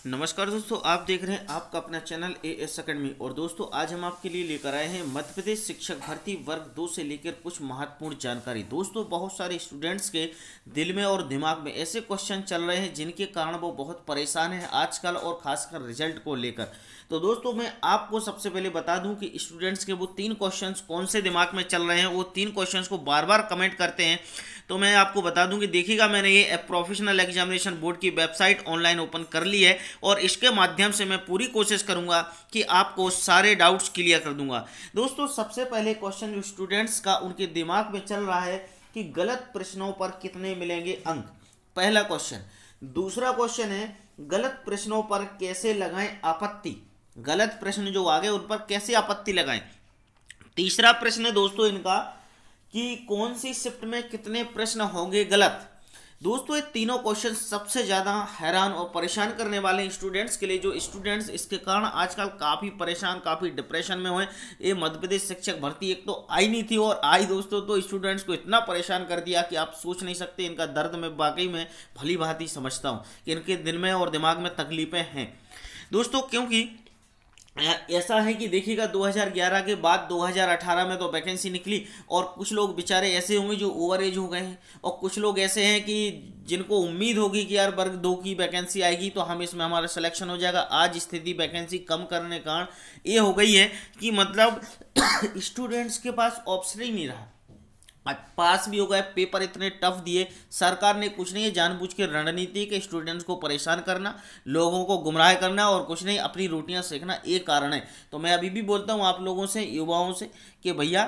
नमस्कार दोस्तों, आप देख रहे हैं आपका अपना चैनल एएस अकेडमी। और दोस्तों आज हम आपके लिए लेकर आए हैं मध्य प्रदेश शिक्षक भर्ती वर्ग 2 से लेकर कुछ महत्वपूर्ण जानकारी। दोस्तों बहुत सारे स्टूडेंट्स के दिल में और दिमाग में ऐसे क्वेश्चन चल रहे हैं जिनके कारण वो बहुत परेशान हैं आजकल, और खासकर रिजल्ट को लेकर। तो दोस्तों मैं आपको सबसे पहले बता दूं कि स्टूडेंट्स के वो 3 क्वेश्चंस कौन से दिमाग में चल रहे हैं, वो 3 क्वेश्चंस को बार बार कमेंट करते हैं। तो मैं आपको बता दूं कि देखिएगा, मैंने ये प्रोफेशनल एग्जामिनेशन बोर्ड की वेबसाइट ऑनलाइन ओपन कर ली है और इसके माध्यम से मैं पूरी कोशिश करूंगा कि आपको सारे डाउट्स क्लियर कर दूंगा। दोस्तों सबसे पहले क्वेश्चन जो स्टूडेंट्स का उनके दिमाग में चल रहा है कि गलत प्रश्नों पर कितने मिलेंगे अंक, पहला क्वेश्चन। दूसरा क्वेश्चन है गलत प्रश्नों पर कैसे लगाएं आपत्ति, गलत प्रश्न जो आ गए उन पर कैसे आपत्ति लगाएं। तीसरा प्रश्न है दोस्तों इनका कि कौन सी शिफ्ट में कितने प्रश्न होंगे गलत। दोस्तों ये तीनों क्वेश्चन सबसे ज़्यादा हैरान और परेशान करने वाले स्टूडेंट्स के लिए, जो स्टूडेंट्स इसके कारण आजकल काफ़ी परेशान, काफ़ी डिप्रेशन में हुए। ये मध्य प्रदेश शिक्षक भर्ती एक तो आई नहीं थी, और आई दोस्तों तो स्टूडेंट्स को इतना परेशान कर दिया कि आप सोच नहीं सकते। इनका दर्द मैं वाकई में भली भांति समझता हूँ कि इनके दिल में और दिमाग में तकलीफें हैं दोस्तों। क्योंकि ऐसा है कि देखिएगा 2011 के बाद 2018 में तो वैकेंसी निकली, और कुछ लोग बेचारे ऐसे होंगे जो ओवर एज हो गए हैं, और कुछ लोग ऐसे हैं कि जिनको उम्मीद होगी कि यार वर्ग 2 की वैकेंसी आएगी तो हम इसमें हमारा सिलेक्शन हो जाएगा। आज स्थिति वैकेंसी कम करने के कारण ये हो गई है कि मतलब स्टूडेंट्स के पास ऑप्शन ही नहीं रहा। पास भी हो गए, पेपर इतने टफ दिए, सरकार ने कुछ नहीं है, जानबूझ के रणनीति के स्टूडेंट्स को परेशान करना, लोगों को गुमराह करना, और कुछ नहीं अपनी रोटियां सेकना, एक कारण है। तो मैं अभी भी बोलता हूं आप लोगों से, युवाओं से, कि भैया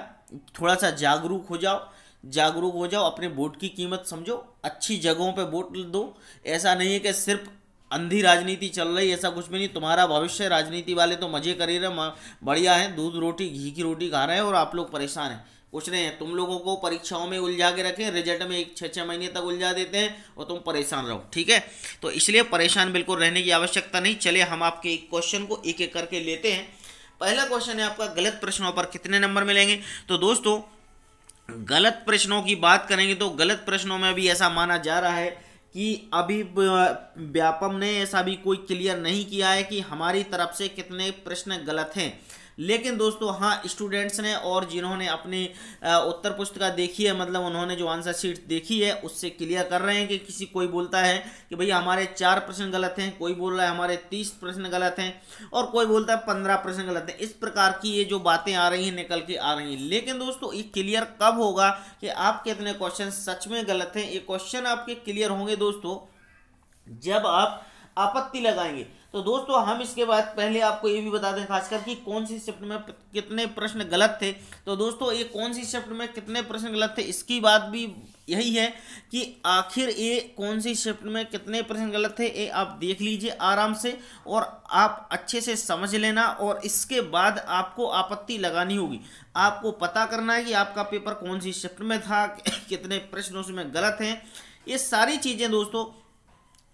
थोड़ा सा जागरूक हो जाओ, जागरूक हो जाओ, अपने वोट की कीमत समझो, अच्छी जगहों पर वोट दो। ऐसा नहीं है कि सिर्फ अंधी राजनीति चल रही, ऐसा कुछ भी नहीं। तुम्हारा भविष्य, राजनीति वाले तो मजे कर ही रहे, बढ़िया है, दूध रोटी घी की रोटी खा रहे हैं, और आप लोग परेशान हैं। कुछ नहीं है, तुम लोगों को परीक्षाओं में उलझा के रखें, रिजल्ट में 6-6 महीने तक उलझा देते हैं और तुम परेशान रहो, ठीक है। तो इसलिए परेशान बिल्कुल रहने की आवश्यकता नहीं। चलिए हम आपके एक क्वेश्चन को एक एक करके लेते हैं। पहला क्वेश्चन है आपका, गलत प्रश्नों पर कितने नंबर मिलेंगे। तो दोस्तों गलत प्रश्नों की बात करेंगे तो गलत प्रश्नों में अभी ऐसा माना जा रहा है कि अभी व्यापम ने ऐसा भी कोई क्लियर नहीं किया है कि हमारी तरफ से कितने प्रश्न गलत हैं। लेकिन दोस्तों हाँ, स्टूडेंट्स ने और जिन्होंने अपनी उत्तर पुस्तिका देखी है, मतलब उन्होंने जो आंसर शीट देखी है उससे क्लियर कर रहे हैं कि कोई बोलता है कि भैया हमारे 4 प्रश्न गलत हैं, कोई बोल रहा है हमारे 30 प्रश्न गलत हैं, और कोई बोलता है 15 प्रश्न गलत हैं। इस प्रकार की ये जो बातें आ रही हैं, निकल के आ रही हैं। लेकिन दोस्तों ये क्लियर कब होगा कि आपके कितने क्वेश्चन सच में गलत हैं। ये क्वेश्चन आपके क्लियर होंगे दोस्तों जब आप आपत्ति लगाएंगे। तो दोस्तों हम इसके बाद पहले आपको ये भी बता दें खासकर कि कौन सी शिफ्ट में कितने प्रश्न गलत थे। तो दोस्तों ये कौन सी शिफ्ट में कितने प्रश्न गलत थे, इसकी बात भी यही है कि आखिर ये कौन सी शिफ्ट में कितने प्रश्न गलत थे, ये आप देख लीजिए आराम से, और आप अच्छे से समझ लेना, और इसके बाद आपको आपत्ति लगानी होगी। आपको पता करना है कि आपका पेपर कौन सी शिफ्ट में था, कितने प्रश्न उसमें गलत हैं। ये सारी चीज़ें दोस्तों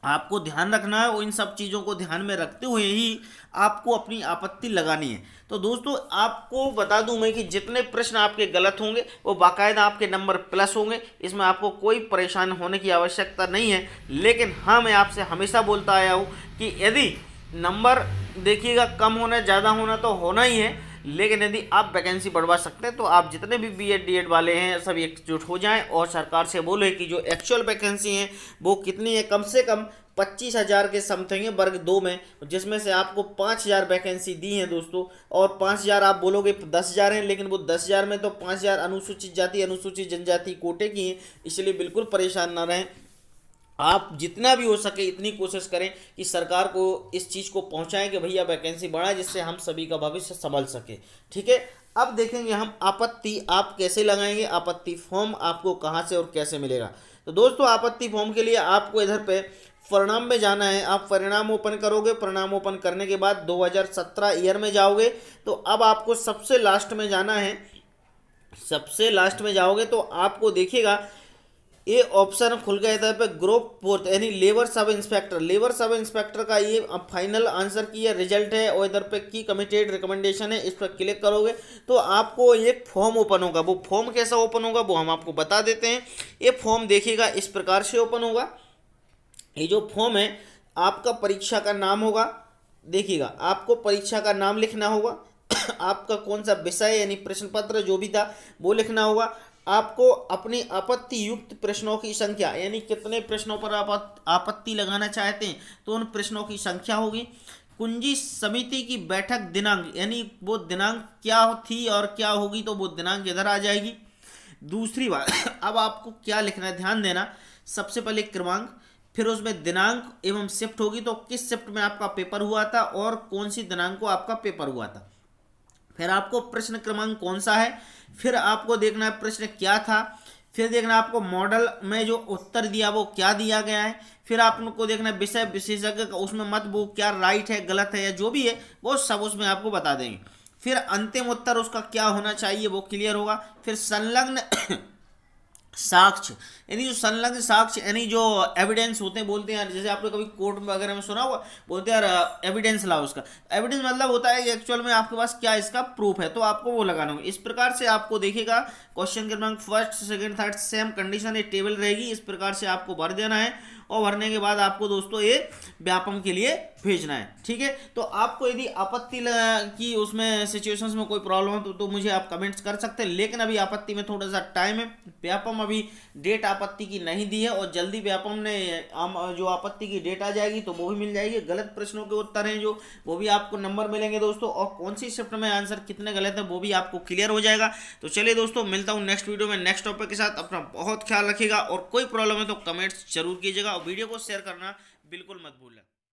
आपको ध्यान रखना है, और इन सब चीज़ों को ध्यान में रखते हुए ही आपको अपनी आपत्ति लगानी है। तो दोस्तों आपको बता दूं मैं कि जितने प्रश्न आपके गलत होंगे वो बाकायदा आपके नंबर प्लस होंगे, इसमें आपको कोई परेशान होने की आवश्यकता नहीं है। लेकिन हाँ, मैं आपसे हमेशा बोलता आया हूँ कि यदि नंबर देखिएगा कम होना ज़्यादा होना तो होना ही है, लेकिन यदि आप वैकेंसी बढ़वा सकते हैं तो आप जितने भी बीएड डीएड वाले हैं सब एकजुट हो जाएं और सरकार से बोले कि जो एक्चुअल वैकेंसी हैं वो कितनी है। कम से कम 25,000 के समथिंग है वर्ग 2 में, जिसमें से आपको 5,000 वैकेंसी दी हैं दोस्तों। और 5,000 आप बोलोगे 10,000 हैं, लेकिन वो 10,000 में तो 5,000 अनुसूचित जाति अनुसूचित जनजाति कोटे की हैं। इसलिए बिल्कुल परेशान ना रहें, आप जितना भी हो सके इतनी कोशिश करें कि सरकार को इस चीज़ को पहुंचाएं कि भैया वैकेंसी बढ़ाए, जिससे हम सभी का भविष्य संभल सके, ठीक है। अब देखेंगे हम आपत्ति आप कैसे लगाएंगे, आपत्ति फॉर्म आपको कहां से और कैसे मिलेगा। तो दोस्तों आपत्ति फॉर्म के लिए आपको इधर पे परिणाम में जाना है। आप परिणाम ओपन करोगे, परिणाम ओपन करने के बाद 2017 ईयर में जाओगे। तो अब आपको सबसे लास्ट में जाना है। सबसे लास्ट में जाओगे तो आपको देखिएगा ये ऑप्शन खुल गया इधर पे ग्रुप 4 यानी labour sub inspector. Labour sub inspector का ये फाइनल आंसर की है, रिजल्ट है, और इधर पे की कमिटेड रिकमेंडेशन है। इस पर क्लिक करोगे तो आपको एक फॉर्म ओपन होगा। वो फॉर्म कैसा ओपन होगा वो हम आपको बता देते हैं। ये फॉर्म देखिएगा इस प्रकार से ओपन होगा। ये जो फॉर्म है आपका परीक्षा का नाम होगा, देखिएगा आपको परीक्षा का नाम लिखना होगा, आपका कौन सा विषय यानी प्रश्न पत्र जो भी था वो लिखना होगा, आपको अपनी आपत्ति युक्त प्रश्नों की संख्या यानी कितने प्रश्नों पर आप आपत्ति लगाना चाहते हैं तो उन प्रश्नों की संख्या होगी, कुंजी समिति की बैठक दिनांक यानी वो दिनांक क्या थी और क्या होगी तो वो दिनांक इधर आ जाएगी। दूसरी बात अब आपको क्या लिखना है ध्यान देना, सबसे पहले क्रमांक, फिर उसमें दिनांक एवं शिफ्ट होगी तो किस शिफ्ट में आपका पेपर हुआ था और कौन सी दिनांक को आपका पेपर हुआ था, फिर आपको प्रश्न क्रमांक कौन सा है, फिर आपको देखना है प्रश्न क्या था, फिर देखना आपको मॉडल में जो उत्तर दिया वो क्या दिया गया है, फिर आपको देखना है विषय विशेषज्ञ का उसमें मत वो क्या राइट है गलत है या जो भी है वो सब उसमें आपको बता देंगे, फिर अंतिम उत्तर उसका क्या होना चाहिए वो क्लियर होगा, फिर संलग्न साक्ष्य यानी जो संलग्न साक्ष्य यानी जो एविडेंस होते हैं, बोलते हैं यार जैसे आपने कभी कोर्ट वगैरह में सुना हुआ बोलते हैं यार एविडेंस लाओ, उसका एविडेंस मतलब होता है कि एक्चुअल में आपके पास क्या इसका प्रूफ है तो आपको वो लगाना होगा। इस प्रकार से आपको देखिएगा क्वेश्चन क्रमांक first second third same condition एक टेबल रहेगी, इस प्रकार से आपको भर देना है और भरने के बाद आपको दोस्तों ये व्यापम के लिए भेजना है। ठीक है, तो आपको यदि आपत्ति की उसमें सिचुएशंस में कोई प्रॉब्लम है तो मुझे आप कमेंट्स कर सकते हैं, लेकिन अभी आपत्ति में थोड़ा सा टाइम है, व्यापम अभी डेट आपत्ति की नहीं दी है और जल्दी व्यापम ने जो आपत्ति की डेट आ जाएगी तो वो भी मिल जाएगी। गलत प्रश्नों के उत्तर हैं जो वो भी आपको नंबर मिलेंगे दोस्तों, और कौन सी शिफ्ट में आंसर कितने गलत है वो भी आपको क्लियर हो जाएगा। तो चलिए दोस्तों मिलता हूँ नेक्स्ट वीडियो में नेक्स्ट टॉपिक के साथ, अपना बहुत ख्याल रखिएगा और कोई प्रॉब्लम है तो कमेंट्स जरूर कीजिएगा और वीडियो को शेयर करना बिल्कुल मत भूलें।